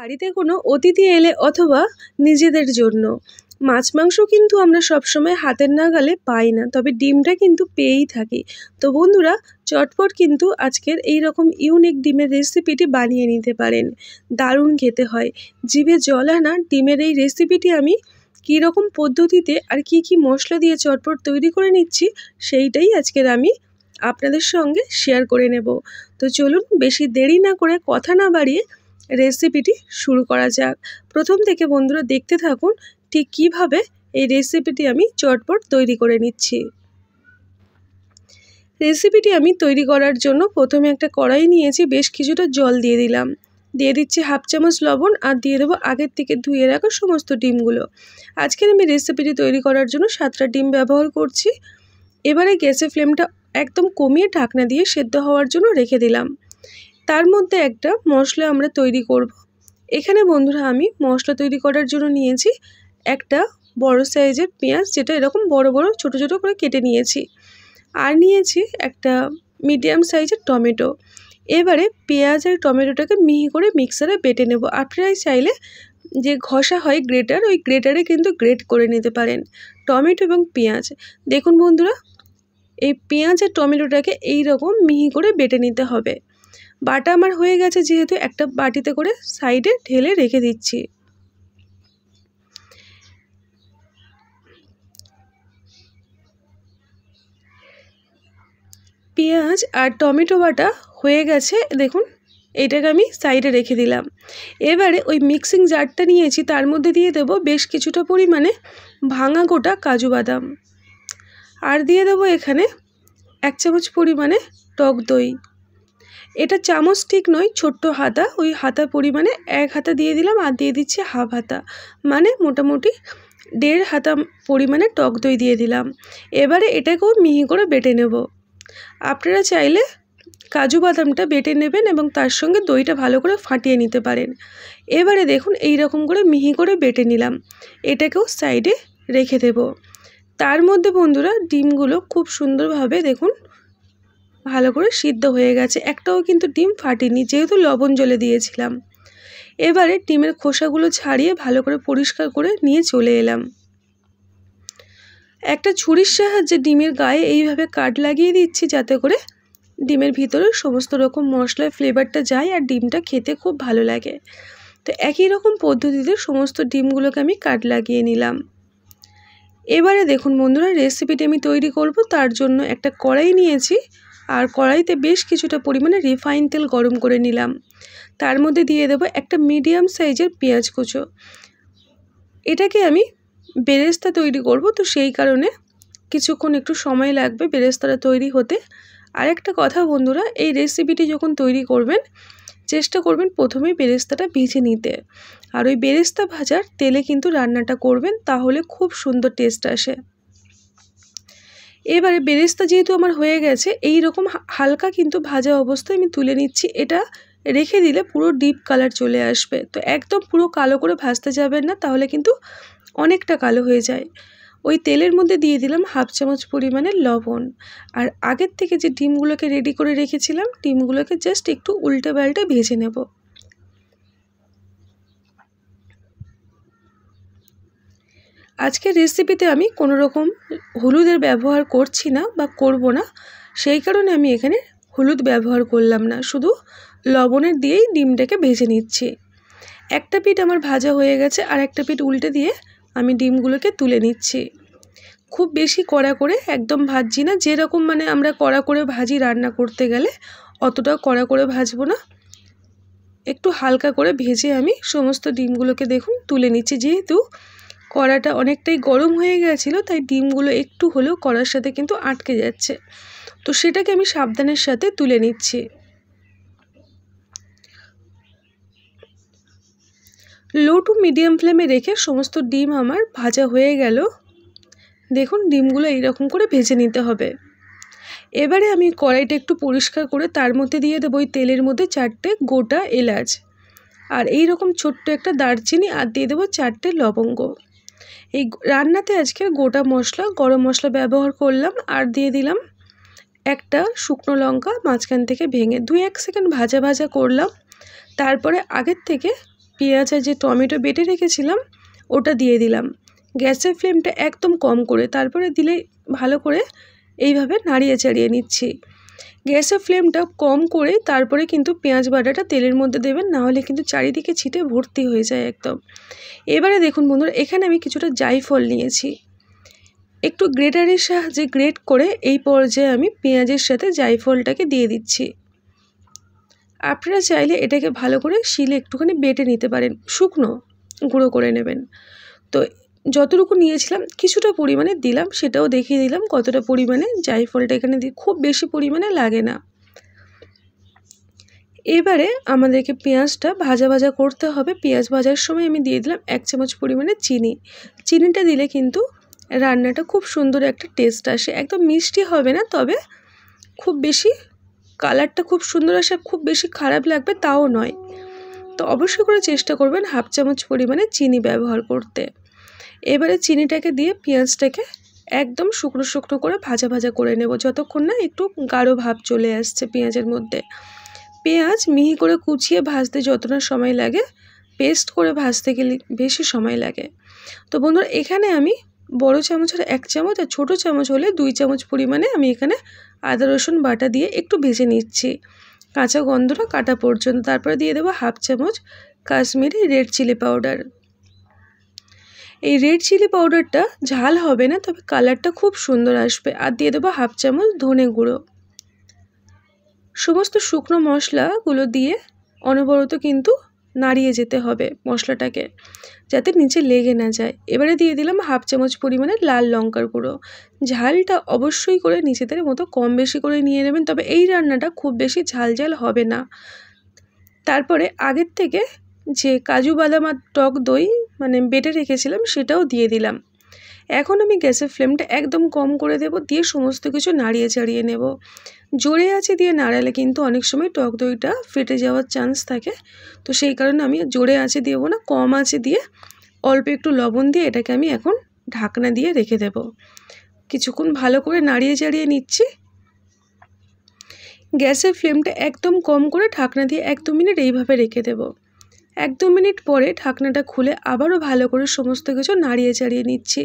বাড়িতে কোনো অতিথি এলে অথবা নিজেদের জন্য মাছ মাংস কিন্তু আমরা সবসময় হাতের নাগালে পাই না, তবে ডিমটা কিন্তু পেয়েই থাকি। তো বন্ধুরা, চটপট কিন্তু আজকের এই রকম ইউনিক ডিমের রেসিপিটি বানিয়ে নিতে পারেন। দারুণ খেতে হয়, জিভে জল আনা ডিমের এই রেসিপিটি আমি কী রকম পদ্ধতিতে আর কি কি মশলা দিয়ে চটপট তৈরি করে নিচ্ছি সেইটাই আজকের আমি আপনাদের সঙ্গে শেয়ার করে নেব। তো চলুন বেশি দেরি না করে কথা না বাড়িয়ে রেসিপিটি শুরু করা যাক। প্রথম থেকে বন্ধুরা দেখতে থাকুন ঠিক কিভাবে এই রেসিপিটি আমি চটপট তৈরি করে নিচ্ছি। রেসিপিটি আমি তৈরি করার জন্য প্রথমে একটা কড়াই নিয়েছি, বেশ কিছুটা জল দিয়ে দিলাম, দিয়ে দিচ্ছি হাফ চামচ লবণ আর দিয়ে দেবো আগের থেকে ধুয়ে রাখা সমস্ত ডিমগুলো। আজকের আমি রেসিপিটি তৈরি করার জন্য 7টা ডিম ব্যবহার করছি। এবারে গ্যাসের ফ্লেমটা একদম কমিয়ে ঢাকনা দিয়ে সেদ্ধ হওয়ার জন্য রেখে দিলাম। তার মধ্যে একটা মশলা আমরা তৈরি করব। এখানে বন্ধুরা আমি মশলা তৈরি করার জন্য নিয়েছি একটা বড় সাইজের পেঁয়াজ, যেটা এরকম বড় বড় ছোট ছোট করে কেটে নিয়েছি, আর নিয়েছি একটা মিডিয়াম সাইজের টমেটো। এবারে পেঁয়াজ আর টমেটোটাকে মিহি করে মিক্সারে বেটে নেব। আপনারা চাইলে যে ঘষা হয় গ্রেটার, ওই গ্রেটারে কিন্তু গ্রেট করে নিতে পারেন টমেটো এবং পেঁয়াজ। দেখুন বন্ধুরা, এই পেঁয়াজ আর টমেটোটাকে এইরকম মিহি করে বেটে নিতে হবে। বাটা আমার হয়ে গেছে, যেহেতু একটা বাটিতে করে সাইডে ঢেলে রেখে দিচ্ছি। পেঁয়াজ আর টমেটো বাটা হয়ে গেছে, দেখুন এইটাকে আমি সাইডে রেখে দিলাম। এবারে ওই মিক্সিং জারটা নিয়েছি, তার মধ্যে দিয়ে দেব বেশ কিছুটা পরিমাণে ভাঙা গোটা কাজু বাদাম, আর দিয়ে দেব এখানে 1 চামচ পরিমাণে টক দই। এটা চামচ ঠিক নয়, ছোট্ট হাতা, ওই হাতা পরিমাণে 1 হাতা দিয়ে দিলাম, আর দিয়ে দিচ্ছি হাফ হাতা, মানে মোটামুটি 1.5 হাতা পরিমাণে টক দই দিয়ে দিলাম। এবারে এটাকেও মিহি করে বেটে নেব। আপনারা চাইলে কাজু বাদামটা বেটে নেবেন এবং তার সঙ্গে দইটা ভালো করে ফাটিয়ে নিতে পারেন। এবারে দেখুন এই রকম করে মিহি করে বেটে নিলাম, এটাকেও সাইডে রেখে দেব। তার মধ্যে বন্ধুরা ডিমগুলো খুব সুন্দরভাবে দেখুন ভালো করে সিদ্ধ হয়ে গেছে, একটাও কিন্তু ডিম ফাটেনি, যেহেতু লবণ জলে দিয়েছিলাম। এবারে ডিমের খোসাগুলো ছাড়িয়ে ভালো করে পরিষ্কার করে নিয়ে চলে এলাম। একটা ছুরির সাহায্যে ডিমের গায়ে এইভাবে কাট লাগিয়ে দিচ্ছি, যাতে করে ডিমের ভিতরে সমস্ত রকম মশলার ফ্লেভারটা যায় আর ডিমটা খেতে খুব ভালো লাগে। তো একই রকম পদ্ধতিতে সমস্ত ডিমগুলোকে আমি কাট লাগিয়ে নিলাম। এবারে দেখুন বন্ধুরা, রেসিপিটি আমি তৈরি করব, তার জন্য একটা কড়াই নিয়েছি, আর কড়াইতে বেশ কিছুটা পরিমাণে রিফাইন তেল গরম করে নিলাম। তার মধ্যে দিয়ে দেব একটা মিডিয়াম সাইজের পেঁয়াজ কুচো। এটাকে আমি বেরেস্তা তৈরি করব, তো সেই কারণে কিছুক্ষণ একটু সময় লাগবে বেরেস্তাটা তৈরি হতে। আর একটা কথা বন্ধুরা, এই রেসিপিটি যখন তৈরি করবেন চেষ্টা করবেন প্রথমে বেরেস্তাটা ভেজে নিতে, আর ওই বেরেস্তা ভাজার তেলে কিন্তু রান্নাটা করবেন, তাহলে খুব সুন্দর টেস্ট আসে। এবারে বেরেস্তা যেহেতু আমার হয়ে গেছে, এই রকম হালকা কিন্তু ভাজা অবস্থায় আমি তুলে নিচ্ছি। এটা রেখে দিলে পুরো ডিপ কালার চলে আসবে, তো একদম পুরো কালো করে ভাজতে যাবেন না, তাহলে কিন্তু অনেকটা কালো হয়ে যায়। ওই তেলের মধ্যে দিয়ে দিলাম হাফ চামচ পরিমাণে লবণ, আর আগের থেকে যে ডিমগুলোকে রেডি করে রেখেছিলাম ডিমগুলোকে জাস্ট একটু উল্টে পাল্টে ভেজে নেব। আজকের রেসিপিতে আমি কোনো রকম হলুদের ব্যবহার করছি না বা করব না, সেই কারণে আমি এখানে হলুদ ব্যবহার করলাম না, শুধু লবণের দিয়েই ডিমটাকে ভেজে নিচ্ছি। একটা পিঠ আমার ভাজা হয়ে গেছে, আর একটা পিঠ উল্টে দিয়ে আমি ডিমগুলোকে তুলে নিচ্ছি। খুব বেশি কড়া করে একদম ভাজছি না, যেরকম মানে আমরা কড়া করে ভাজি রান্না করতে গেলে অতটাও কড়া করে ভাজবো না, একটু হালকা করে ভেজে আমি সমস্ত ডিমগুলোকে দেখুন তুলে নিচ্ছি। যেহেতু কড়াটা অনেকটাই গরম হয়ে গেছিলো, তাই ডিমগুলো একটু হলেও কড়ার সাথে কিন্তু আটকে যাচ্ছে, তো সেটাকে আমি সাবধানের সাথে তুলে নিচ্ছি। লো টু মিডিয়াম ফ্লেমে রেখে সমস্ত ডিম আমার ভাজা হয়ে গেল। দেখুন ডিমগুলো এইরকম করে ভেজে নিতে হবে। এবারে আমি কড়াইটা একটু পরিষ্কার করে তার মধ্যে দিয়ে দেবো ওই তেলের মধ্যে 4টে গোটা এলাচ, আর এই রকম ছোট্ট একটা দারচিনি, আর দিয়ে দেবো 4টে লবঙ্গ। এই রান্নাতে আজকে গোটা মশলা গরম মশলা ব্যবহার করলাম, আর দিয়ে দিলাম একটা শুকনো লঙ্কা মাঝখান থেকে ভেঙে 2-1 সেকেন্ড ভাজা ভাজা করলাম। তারপরে আগের থেকে পেঁয়াজ আর যে টমেটো বেটে রেখেছিলাম ওটা দিয়ে দিলাম। গ্যাসের ফ্লেমটা একদম কম করে তারপরে দিলে ভালো করে এইভাবে নাড়িয়ে চাড়িয়ে নিচ্ছি। গ্যাসের ফ্লেমটা কম করে তারপরে কিন্তু পেঁয়াজ বাটাটা তেলের মধ্যে দেবেন, না হলে কিন্তু চারিদিকে ছিটে ভর্তি হয়ে যায় একদম। এবারে দেখুন বন্ধুরা, এখানে আমি কিছুটা জায়ফল নিয়েছি, একটু গ্রেটারের সাহায্যে গ্রেট করে এই পর্যায়ে আমি পেঁয়াজের সাথে জায়ফলটাকে দিয়ে দিচ্ছি। আপনারা চাইলে এটাকে ভালো করে শিলে একটুখানি বেটে নিতে পারেন, শুকনো গুঁড়ো করে নেবেন। তো যতটুকু নিয়েছিলাম কিছুটা পরিমাণে দিলাম, সেটাও দেখিয়ে দিলাম কতটা পরিমাণে জায়ফলটা এখানে দিয়ে, খুব বেশি পরিমাণে লাগে না। এবারে আমাদেরকে পেঁয়াজটা ভাজা ভাজা করতে হবে। পেঁয়াজ ভাজার সময় আমি দিয়ে দিলাম 1 চামচ পরিমাণে চিনি। চিনিটা দিলে কিন্তু রান্নাটা খুব সুন্দর একটা টেস্ট আসে, একদম মিষ্টি হবে না, তবে খুব বেশি কালারটা খুব সুন্দর আসে, খুব বেশি খারাপ লাগবে তাও নয়। তো অবশ্যই করে চেষ্টা করবেন 1/2 চামচ পরিমাণে চিনি ব্যবহার করতে। এবারে চিনিটাকে দিয়ে পেঁয়াজটাকে একদম শুকনো শুকনো করে ভাজা ভাজা করে নেব, যতক্ষণ না একটু গাঢ় ভাব চলে আসছে পেঁয়াজের মধ্যে। পেঁয়াজ মিহি করে কুচিয়ে ভাজতে যতটা সময় লাগে, পেস্ট করে ভাজতে গেলে বেশি সময় লাগে। তো বন্ধুরা, এখানে আমি বড় চামচের 1 চামচ আর ছোটো চামচ হলে 2 চামচ পরিমাণে আমি এখানে আদা রসুন বাটা দিয়ে একটু ভেজে নিচ্ছি কাঁচা গন্ধটা কাটা পর্যন্ত। তারপরে দিয়ে দেবো 1/2 চামচ কাশ্মীরি রেড চিলি পাউডার। এই রেড চিলি পাউডারটা ঝাল হবে না, তবে কালারটা খুব সুন্দর আসবে। আর দিয়ে দেবো 1/2 চামচ ধনে গুঁড়ো। সমস্ত শুকনো মশলাগুলো দিয়ে অনবরত কিন্তু নাড়িয়ে যেতে হবে মশলাটাকে, যাতে নিচে লেগে না যায়। এবারে দিয়ে দিলাম 1/2 চামচ পরিমাণে লাল লঙ্কার গুঁড়ো। ঝালটা অবশ্যই করে নিজেদের মতো কম বেশি করে নিয়ে নেবেন, তবে এই রান্নাটা খুব বেশি ঝাল ঝাল হবে না। তারপরে আগের থেকে যে কাজু বাদাম আর টক দই বেটে রেখেছিলাম সেটাও দিয়ে দিলাম। এখন আমি গ্যাসের ফ্লেমটা একদম কম করে দেব, দিয়ে সমস্ত কিছু নাড়িয়ে চাড়িয়ে নেব। জোরে আঁচে দিয়ে নাড়ালে কিন্তু অনেক সময় টক দইটা ফেটে যাওয়ার চান্স থাকে, তো সেই কারণে আমি জোরে আঁচে দেবো না, কম আঁচে দিয়ে অল্প একটু লবণ দিয়ে এটাকে আমি এখন ঢাকনা দিয়ে রেখে দেব। কিছুক্ষণ ভালো করে নাড়িয়ে চাড়িয়ে নিচ্ছি। গ্যাসের ফ্লেমটা একদম কম করে ঢাকনা দিয়ে 1-2 মিনিট এইভাবে রেখে দেব। 1-2 মিনিট পরে ঢাকনাটা খুলে আবারও ভালো করে সমস্ত কিছু নাড়িয়ে চাড়িয়ে নিচ্ছি।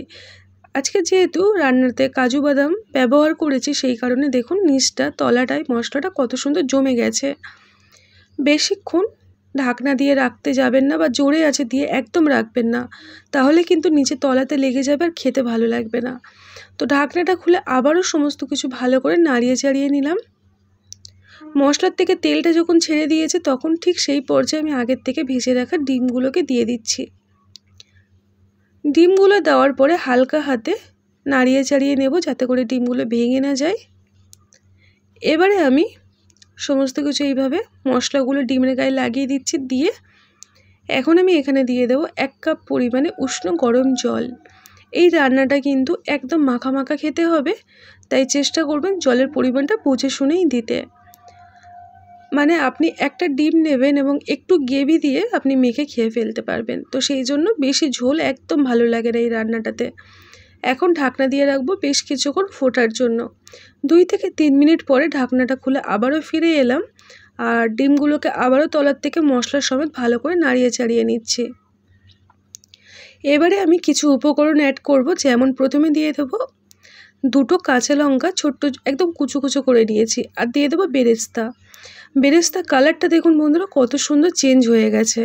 আজকে যেহেতু রান্নাতে কাজু বাদাম ব্যবহার করেছি, সেই কারণে দেখুন নিচটা তলাটায় মশলাটা কত সুন্দর জমে গেছে। বেশিক্ষণ ঢাকনা দিয়ে রাখতে যাবেন না, বা জোরে আছে দিয়ে একদম রাখবেন না, তাহলে কিন্তু নিচে তলাতে লেগে যাবে আর খেতে ভালো লাগবে না। তো ঢাকনাটা খুলে আবারও সমস্ত কিছু ভালো করে নাড়িয়ে চাড়িয়ে নিলাম। মশলার থেকে তেলটা যখন ছেড়ে দিয়েছে তখন ঠিক সেই পর্যায়ে আমি আগের থেকে ভেজে রাখা ডিমগুলোকে দিয়ে দিচ্ছি। ডিমগুলো দেওয়ার পরে হালকা হাতে নাড়িয়ে চাড়িয়ে নেব, যাতে করে ডিমগুলো ভেঙে না যায়। এবারে আমি সমস্ত কিছু এইভাবে মশলাগুলো ডিমের গায়ে লাগিয়ে দিচ্ছি। দিয়ে এখন আমি এখানে দিয়ে দেবো 1 কাপ পরিমাণে উষ্ণ গরম জল। এই রান্নাটা কিন্তু একদম মাখা মাখা খেতে হবে, তাই চেষ্টা করবেন জলের পরিমাণটা বুঝে শুনেই দিতে। আপনি একটা ডিম নেবেন এবং একটু গ্রেভি দিয়ে আপনি মেখে খেয়ে ফেলতে পারবেন, তো সেই জন্য বেশি ঝোল একদম ভালো লাগে না এই রান্নাটাতে। এখন ঢাকনা দিয়ে রাখবো বেশ কিছুক্ষণ ফোটার জন্য। 2 থেকে 3 মিনিট পরে ঢাকনাটা খুলে আবারও ফিরে এলাম, আর ডিমগুলোকে আবারও তলার থেকে মশলার সমেত ভালো করে নাড়িয়ে চাড়িয়ে নিচ্ছি। এবারে আমি কিছু উপকরণ অ্যাড করব, যেমন প্রথমে দিয়ে দেবো 2টো কাঁচা লঙ্কা ছোট্ট একদম কুচো কুচো করে নিয়েছি, আর দিয়ে দেবো বেরেস্তা। বেরেস্তা কালারটা দেখুন বন্ধুরা কত সুন্দর চেঞ্জ হয়ে গেছে।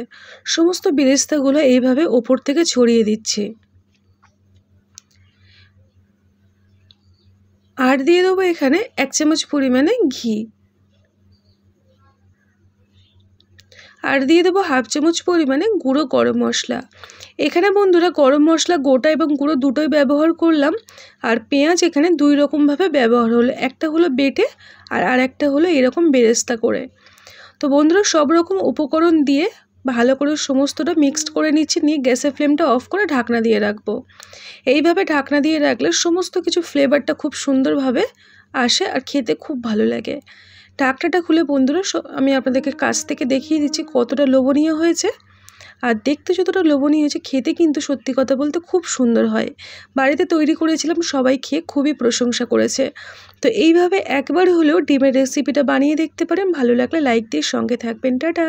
সমস্ত বেরেস্তাগুলো এইভাবে ওপর থেকে ছড়িয়ে দিচ্ছি। আর দিয়ে দেবো এখানে 1 চামচ পরিমাণে ঘি, আর দিয়ে দেবো 1/2 চামচ পরিমাণে গুঁড়ো গরম মশলা। এখানে বন্ধুরা গরম মশলা গোটা এবং গুঁড়ো দুটোই ব্যবহার করলাম। আর পেঁয়াজ এখানে 2 রকমভাবে ব্যবহার হলো, একটা হলো বেটে আর একটা হলো এরকম বেরেস্তা করে। তো বন্ধুরা, সব রকম উপকরণ দিয়ে ভালো করে সমস্তটা মিক্সড করে নিচ্ছি। নিয়ে গ্যাসের ফ্লেমটা অফ করে ঢাকনা দিয়ে রাখবো। এইভাবে ঢাকনা দিয়ে রাখলে সমস্ত কিছু ফ্লেভারটা খুব সুন্দরভাবে আসে আর খেতে খুব ভালো লাগে। ঢাকনাটা খুলে বন্ধুরা আমি আপনাদেরকে কাছ থেকে দেখিয়ে দিচ্ছি কতটা লোভনীয় হয়েছে। আর দেখতে যতটা লোভনীয় হয়েছে, খেতে কিন্তু সত্যি কথা বলতে খুব সুন্দর হয়। বাড়িতে তৈরি করেছিলাম, সবাই খেয়ে খুবই প্রশংসা করেছে। তো এইভাবে একবার হলেও ডিমের রেসিপিটা বানিয়ে দেখতে পারেন। ভালো লাগলে লাইক দিয়ে সঙ্গে থাকবেন। টাটা।